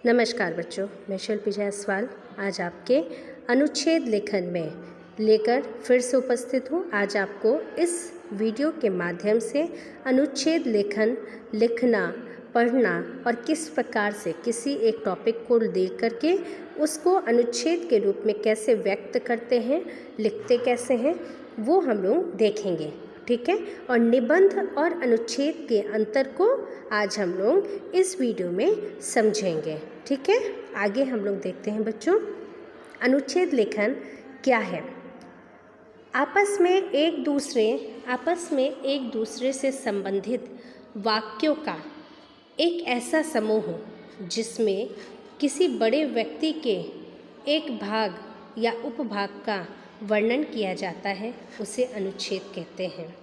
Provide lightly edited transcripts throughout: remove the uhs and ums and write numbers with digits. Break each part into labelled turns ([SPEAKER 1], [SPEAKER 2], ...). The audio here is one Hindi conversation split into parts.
[SPEAKER 1] नमस्कार बच्चों, मैं शिल्पी जायसवाल आज आपके अनुच्छेद लेखन में लेकर फिर से उपस्थित हूँ। आज आपको इस वीडियो के माध्यम से अनुच्छेद लेखन लिखना, पढ़ना और किस प्रकार से किसी एक टॉपिक को देख करके उसको अनुच्छेद के रूप में कैसे व्यक्त करते हैं, लिखते कैसे हैं, वो हम लोग देखेंगे। ठीक है। और निबंध और अनुच्छेद के अंतर को आज हम लोग इस वीडियो में समझेंगे। ठीक है। आगे हम लोग देखते हैं बच्चों, अनुच्छेद लेखन क्या है। आपस में एक दूसरे से संबंधित वाक्यों का एक ऐसा समूह जिसमें किसी बड़े व्यक्ति के एक भाग या उपभाग का वर्णन किया जाता है, उसे अनुच्छेद कहते हैं।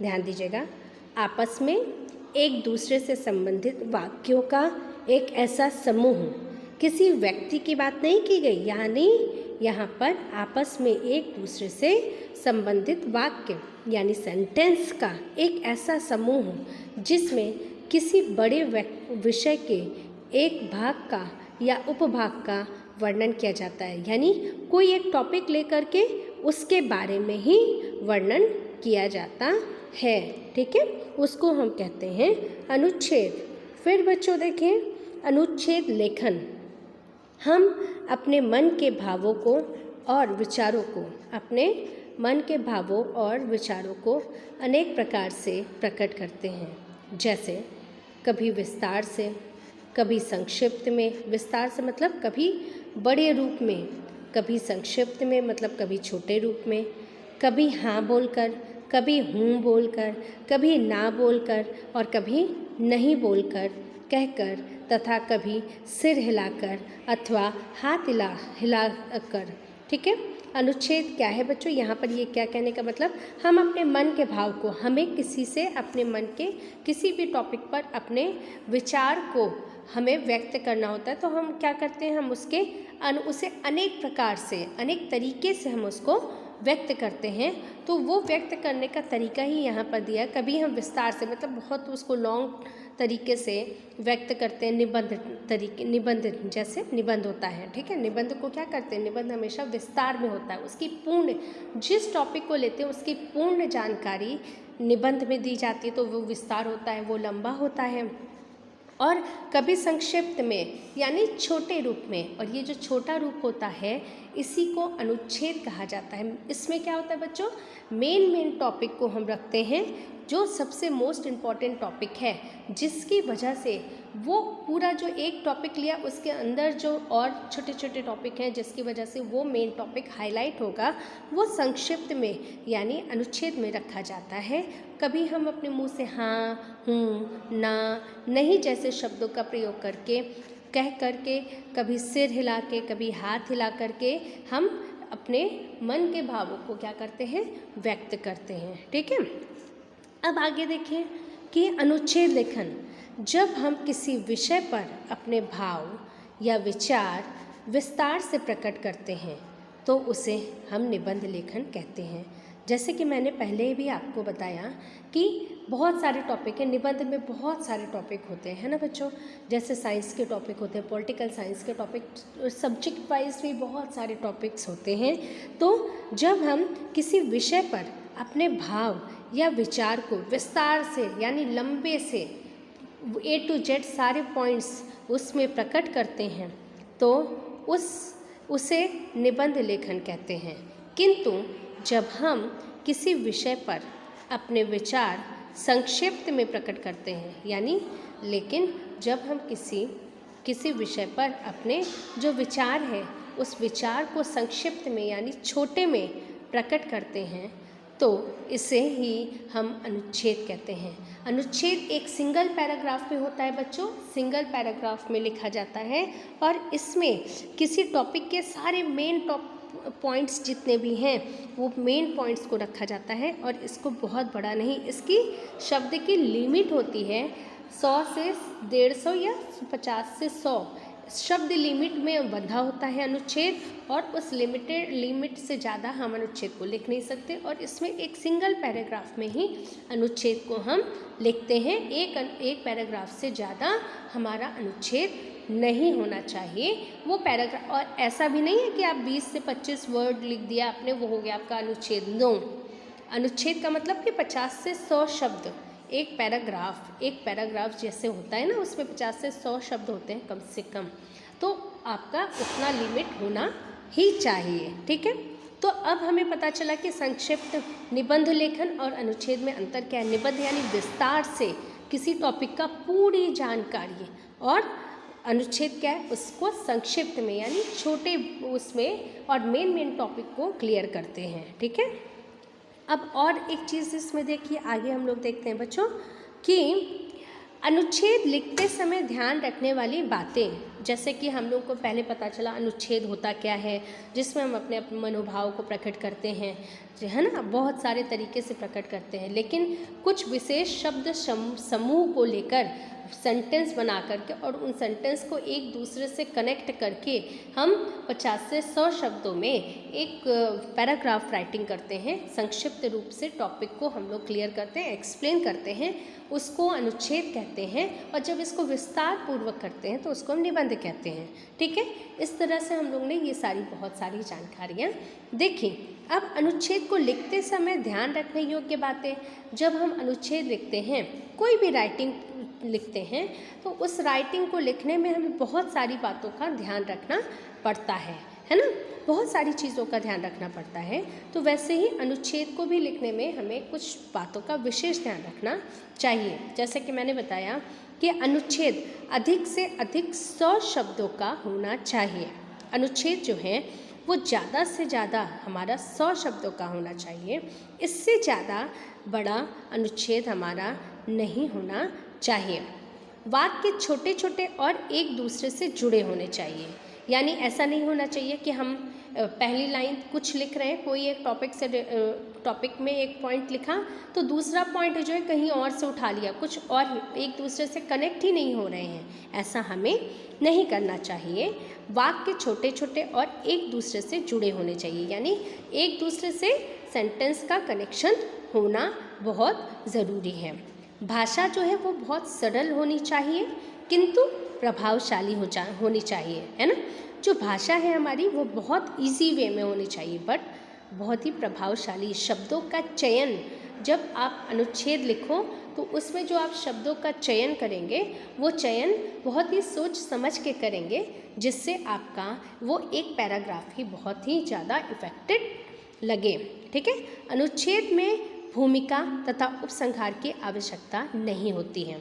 [SPEAKER 1] ध्यान दीजिएगा, आपस में एक दूसरे से संबंधित वाक्यों का एक ऐसा समूह, किसी व्यक्ति की बात नहीं की गई, यानी यहाँ पर आपस में एक दूसरे से संबंधित वाक्य यानी सेंटेंस का एक ऐसा समूह जिसमें किसी बड़े विषय के एक भाग का या उपभाग का वर्णन किया जाता है, यानी कोई एक टॉपिक लेकर के उसके बारे में ही वर्णन किया जाता है। ठीक है, उसको हम कहते हैं अनुच्छेद। फिर बच्चों देखें, अनुच्छेद लेखन हम अपने मन के भावों को और विचारों को अनेक प्रकार से प्रकट करते हैं। जैसे कभी विस्तार से, कभी संक्षिप्त में। विस्तार से मतलब कभी बड़े रूप में, कभी संक्षिप्त में मतलब कभी छोटे रूप में, कभी हाँ बोलकर, कभी हूँ बोलकर, कभी ना बोलकर और कभी नहीं बोलकर कहकर, तथा कभी सिर हिलाकर अथवा हाथ हिलाकर। ठीक है। अनुच्छेद क्या है बच्चों, यहाँ पर ये क्या कहने का मतलब, हम अपने मन के भाव को, हमें किसी से अपने मन के किसी भी टॉपिक पर अपने विचार को हमें व्यक्त करना होता है, तो हम क्या करते हैं, हम उसे अनेक प्रकार से, अनेक तरीके से हम उसको व्यक्त करते हैं। तो वो व्यक्त करने का तरीका ही यहाँ पर दिया। कभी हम विस्तार से मतलब बहुत उसको लॉन्ग तरीके से व्यक्त करते हैं, निबंध जैसे निबंध होता है। ठीक है, निबंध को क्या करते हैं, निबंध हमेशा विस्तार में होता है, उसकी पूर्ण, जिस टॉपिक को लेते हैं उसकी पूर्ण जानकारी निबंध में दी जाती है, तो वो विस्तार होता है, वो लंबा होता है। और कभी संक्षिप्त में यानी छोटे रूप में, और ये जो छोटा रूप होता है इसी को अनुच्छेद कहा जाता है। इसमें क्या होता है बच्चों, मेन टॉपिक को हम रखते हैं, जो सबसे मोस्ट इम्पॉर्टेंट टॉपिक है, जिसकी वजह से वो पूरा जो एक टॉपिक लिया उसके अंदर जो और छोटे छोटे टॉपिक हैं, जिसकी वजह से वो मेन टॉपिक हाईलाइट होगा, वो संक्षिप्त में यानी अनुच्छेद में रखा जाता है। कभी हम अपने मुंह से हाँ, हूँ, ना, नहीं जैसे शब्दों का प्रयोग करके, कह करके, कभी सिर हिला के, कभी हाथ हिला करके हम अपने मन के भावों को क्या करते हैं, व्यक्त करते हैं। ठीक है। अब आगे देखें कि अनुच्छेद लेखन, जब हम किसी विषय पर अपने भाव या विचार विस्तार से प्रकट करते हैं तो उसे हम निबंध लेखन कहते हैं। जैसे कि मैंने पहले भी आपको बताया कि बहुत सारे टॉपिक हैं, निबंध में बहुत सारे टॉपिक होते हैं ना बच्चों। जैसे साइंस के टॉपिक होते हैं, पॉलिटिकल साइंस के टॉपिक, सब्जेक्ट वाइज भी बहुत सारे टॉपिक्स होते हैं। तो जब हम किसी विषय पर अपने भाव या विचार को विस्तार से यानी लंबे से A to Z सारे पॉइंट्स उसमें प्रकट करते हैं तो उसे निबंध लेखन कहते हैं। किंतु जब हम किसी विषय पर अपने विचार संक्षिप्त में प्रकट करते हैं, यानी लेकिन जब हम किसी विषय पर अपने जो विचार है उस विचार को संक्षिप्त में यानी छोटे में प्रकट करते हैं, तो इसे ही हम अनुच्छेद कहते हैं। अनुच्छेद एक सिंगल पैराग्राफ में होता है बच्चों, सिंगल पैराग्राफ में लिखा जाता है, और इसमें किसी टॉपिक के सारे मेन पॉइंट्स जितने भी हैं वो मेन पॉइंट्स को रखा जाता है, और इसको बहुत बड़ा नहीं, इसकी शब्द की लिमिट होती है 100 से 150 या 50 से 100, शब्द लिमिट में बंधा होता है अनुच्छेद, और उस लिमिट से ज़्यादा हम अनुच्छेद को लिख नहीं सकते, और इसमें एक सिंगल पैराग्राफ में ही अनुच्छेद को हम लिखते हैं। एक पैराग्राफ से ज़्यादा हमारा अनुच्छेद नहीं होना चाहिए वो पैराग्राफ। और ऐसा भी नहीं है कि आप 20 से 25 वर्ड लिख दिया आपने, वो हो गया आपका अनुच्छेद। नो, अनुच्छेद का मतलब कि 50 से 100 शब्द एक पैराग्राफ जैसे होता है ना, उसमें 50 से 100 शब्द होते हैं कम से कम, तो आपका उतना लिमिट होना ही चाहिए। ठीक है, तो अब हमें पता चला कि संक्षिप्त निबंध लेखन और अनुच्छेद में अंतर क्या है। निबंध यानी विस्तार से किसी टॉपिक का पूरी जानकारी, और अनुच्छेद क्या है, उसको संक्षिप्त में यानी छोटे उसमें और मेन टॉपिक को क्लियर करते हैं। ठीक है, अब और एक चीज़ इसमें देखिए, आगे हम लोग देखते हैं बच्चों कि अनुच्छेद लिखते समय ध्यान रखने वाली बातें, जैसे कि हम लोग को पहले पता चला अनुच्छेद होता क्या है, जिसमें हम अपने मनोभाव को प्रकट करते हैं, है ना, बहुत सारे तरीके से प्रकट करते हैं, लेकिन कुछ विशेष शब्द समूह को लेकर सेंटेंस बना करके और उन सेंटेंस को एक दूसरे से कनेक्ट करके हम 50 से 100 शब्दों में एक पैराग्राफ राइटिंग करते हैं। संक्षिप्त रूप से टॉपिक को हम लोग क्लियर करते हैं, एक्सप्लेन करते हैं, उसको अनुच्छेद कहते हैं, और जब इसको विस्तार पूर्वक करते हैं तो उसको हम निबंध कहते हैं। ठीक है, इस तरह से हम लोग ने ये बहुत सारी जानकारियाँ देखी। अब अनुच्छेद को लिखते समय ध्यान रखने योग्य बातें, जब हम अनुच्छेद लिखते हैं, कोई भी राइटिंग लिखते हैं, तो उस राइटिंग को लिखने में हमें बहुत सारी बातों का ध्यान रखना पड़ता है ना, बहुत सारी चीज़ों का ध्यान रखना पड़ता है। तो वैसे ही अनुच्छेद को भी लिखने में हमें कुछ बातों का विशेष ध्यान रखना चाहिए। जैसे कि मैंने बताया कि अनुच्छेद अधिक से अधिक 100 शब्दों का होना चाहिए। अनुच्छेद जो है वो ज़्यादा से ज़्यादा हमारा 100 शब्दों का होना चाहिए। इससे ज़्यादा बड़ा अनुच्छेद हमारा नहीं होना चाहिए। वाक्य छोटे छोटे और एक दूसरे से जुड़े होने चाहिए, यानी ऐसा नहीं होना चाहिए कि हम पहली लाइन कुछ लिख रहे हैं, कोई एक टॉपिक में एक पॉइंट लिखा तो दूसरा पॉइंट जो है कहीं और से उठा लिया, कुछ और एक दूसरे से कनेक्ट ही नहीं हो रहे हैं, ऐसा हमें नहीं करना चाहिए। वाक्य छोटे छोटे और एक दूसरे से जुड़े होने चाहिए, यानी एक दूसरे से सेंटेंस का कनेक्शन होना बहुत ज़रूरी है। भाषा जो है वो बहुत सरल होनी चाहिए किंतु प्रभावशाली होनी चाहिए, है ना। जो भाषा है हमारी वो बहुत इजी वे में होनी चाहिए, बट बहुत ही प्रभावशाली। शब्दों का चयन, जब आप अनुच्छेद लिखो तो उसमें जो आप शब्दों का चयन करेंगे वो चयन बहुत ही सोच समझ के करेंगे, जिससे आपका वो एक पैराग्राफ ही बहुत ही ज़्यादा इफ़ेक्टिव लगे। ठीक है, अनुच्छेद में भूमिका तथा उपसंहार की आवश्यकता नहीं होती है।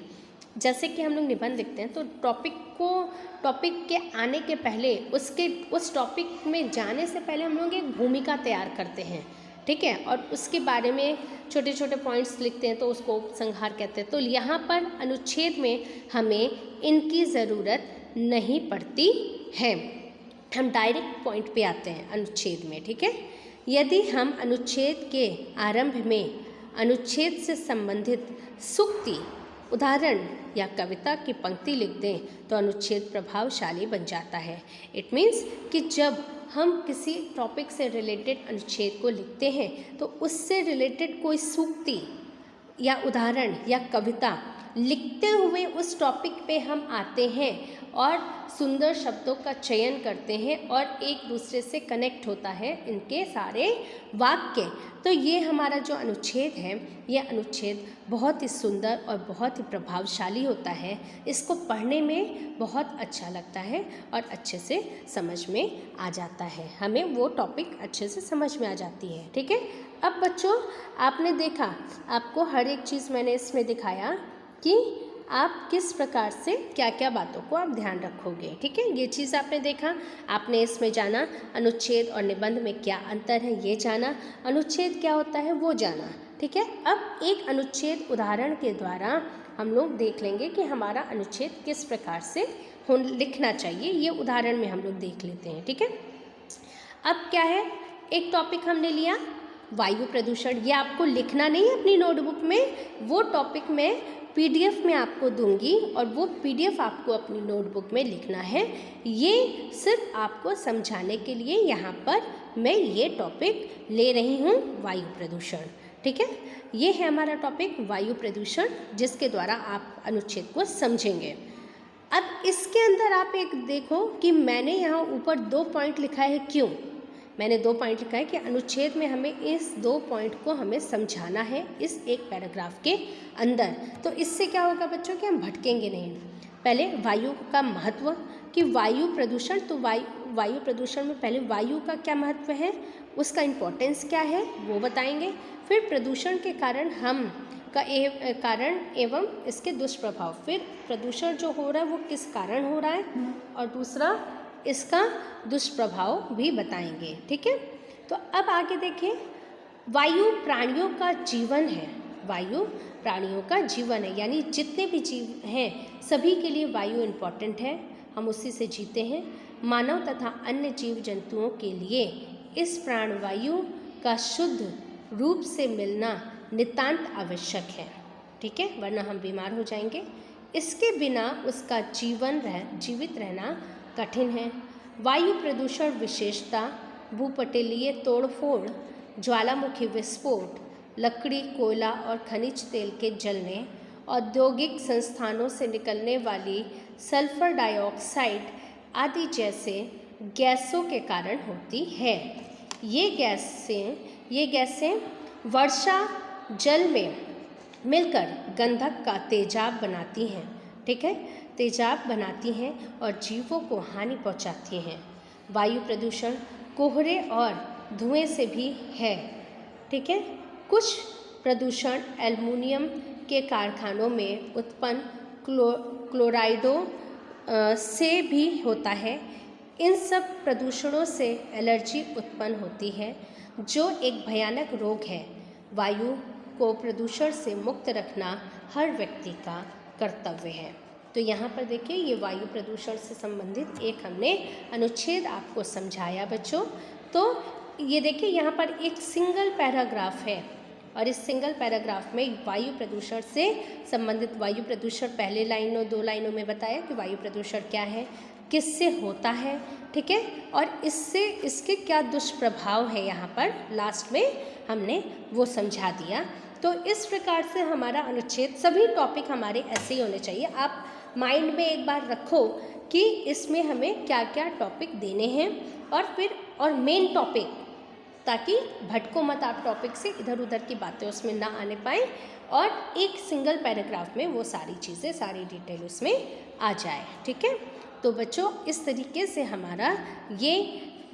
[SPEAKER 1] जैसे कि हम लोग निबंध लिखते हैं तो टॉपिक के आने के पहले उस टॉपिक में जाने से पहले हम लोग एक भूमिका तैयार करते हैं। ठीक है, और उसके बारे में छोटे छोटे पॉइंट्स लिखते हैं तो उसको उपसंहार कहते हैं। तो यहाँ पर अनुच्छेद में हमें इनकी ज़रूरत नहीं पड़ती है, हम डायरेक्ट पॉइंट पे आते हैं अनुच्छेद में। ठीक है, यदि हम अनुच्छेद के आरंभ में अनुच्छेद से संबंधित सूक्ति, उदाहरण या कविता की पंक्ति लिख दें तो अनुच्छेद प्रभावशाली बन जाता है। इट मीन्स कि जब हम किसी टॉपिक से रिलेटेड अनुच्छेद को लिखते हैं तो उससे रिलेटेड कोई सूक्ति या उदाहरण या कविता लिखते हुए उस टॉपिक पे हम आते हैं और सुंदर शब्दों का चयन करते हैं और एक दूसरे से कनेक्ट होता है इनके सारे वाक्य, तो ये हमारा जो अनुच्छेद है ये अनुच्छेद बहुत ही सुंदर और बहुत ही प्रभावशाली होता है। इसको पढ़ने में बहुत अच्छा लगता है और अच्छे से समझ में आ जाता है, हमें वो टॉपिक अच्छे से समझ में आ जाती है। ठीक है, अब बच्चों आपने देखा, आपको हर एक चीज़ मैंने इसमें दिखाया कि आप किस प्रकार से क्या क्या बातों को आप ध्यान रखोगे। ठीक है, ये चीज़ आपने देखा, आपने इसमें जाना अनुच्छेद और निबंध में क्या अंतर है ये जाना, अनुच्छेद क्या होता है वो जाना। ठीक है, अब एक अनुच्छेद उदाहरण के द्वारा हम लोग देख लेंगे कि हमारा अनुच्छेद किस प्रकार से लिखना चाहिए, ये उदाहरण में हम लोग देख लेते हैं। ठीक है, अब क्या है, एक टॉपिक हमने लिया वायु प्रदूषण, ये आपको लिखना नहीं है अपनी नोटबुक में, वो टॉपिक में PDF में आपको दूंगी और वो PDF आपको अपनी नोटबुक में लिखना है। ये सिर्फ आपको समझाने के लिए यहाँ पर मैं ये टॉपिक ले रही हूँ, वायु प्रदूषण। ठीक है, ये है हमारा टॉपिक वायु प्रदूषण, जिसके द्वारा आप अनुच्छेद को समझेंगे। अब इसके अंदर आप एक देखो कि मैंने यहाँ ऊपर 2 पॉइंट लिखा है। क्यों मैंने 2 पॉइंट लिखा है? कि अनुच्छेद में हमें इस 2 पॉइंट को हमें समझाना है इस एक पैराग्राफ के अंदर। तो इससे क्या होगा बच्चों कि हम भटकेंगे नहीं। पहले वायु का महत्व, कि वायु प्रदूषण, तो वायु प्रदूषण में पहले वायु का क्या महत्व है, उसका इम्पोर्टेंस क्या है वो बताएंगे। फिर प्रदूषण के कारण एवं इसके दुष्प्रभाव, फिर प्रदूषण जो हो रहा है वो किस कारण हो रहा है, और दूसरा इसका दुष्प्रभाव भी बताएंगे। ठीक है, तो अब आगे देखें। वायु प्राणियों का जीवन है। वायु प्राणियों का जीवन है, यानी जितने भी जीव हैं सभी के लिए वायु इम्पॉर्टेंट है, हम उसी से जीते हैं। मानव तथा अन्य जीव जंतुओं के लिए इस प्राणवायु का शुद्ध रूप से मिलना नितांत आवश्यक है। ठीक है, वरना हम बीमार हो जाएंगे। इसके बिना उसका जीवित रहना कठिन है। वायु प्रदूषण विशेषता भूपटलीय तोड़फोड़, ज्वालामुखी विस्फोट, लकड़ी, कोयला और खनिज तेल के जलने, औद्योगिक संस्थानों से निकलने वाली सल्फर डाइऑक्साइड आदि जैसे गैसों के कारण होती है। ये गैसें वर्षा जल में मिलकर गंधक का तेजाब बनाती हैं। ठीक है, तेजाब बनाती हैं और जीवों को हानि पहुंचाती हैं। वायु प्रदूषण कोहरे और धुएं से भी है। ठीक है, कुछ प्रदूषण एल्युमिनियम के कारखानों में उत्पन्न क्लोराइडों से भी होता है। इन सब प्रदूषणों से एलर्जी उत्पन्न होती है, जो एक भयानक रोग है। वायु को प्रदूषण से मुक्त रखना हर व्यक्ति का कर्तव्य है। तो यहाँ पर देखिए, ये वायु प्रदूषण से संबंधित एक हमने अनुच्छेद आपको समझाया बच्चों। तो ये देखिए, यहाँ पर एक सिंगल पैराग्राफ है और इस सिंगल पैराग्राफ में वायु प्रदूषण से संबंधित, वायु प्रदूषण पहले 2 लाइनों में बताया कि वायु प्रदूषण क्या है, किससे होता है। ठीक है, और इसके क्या दुष्प्रभाव है, यहाँ पर लास्ट में हमने वो समझा दिया। तो इस प्रकार से हमारा अनुच्छेद, सभी टॉपिक हमारे ऐसे ही होने चाहिए। आप माइंड में एक बार रखो कि इसमें हमें क्या क्या टॉपिक देने हैं, और मेन टॉपिक, ताकि भटको मत आप टॉपिक से, इधर उधर की बातें उसमें ना आने पाए, और एक सिंगल पैराग्राफ में वो सारी चीज़ें, सारी डिटेल उसमें आ जाए। ठीक है, तो बच्चों इस तरीके से हमारा ये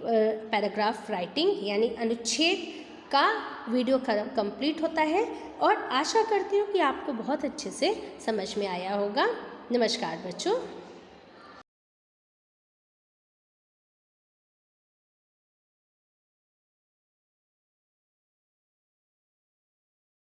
[SPEAKER 1] पैराग्राफ राइटिंग यानी अनुच्छेद का वीडियो कंप्लीट होता है, और आशा करती हूँ कि आपको बहुत अच्छे से समझ में आया होगा। नमस्कार बच्चों।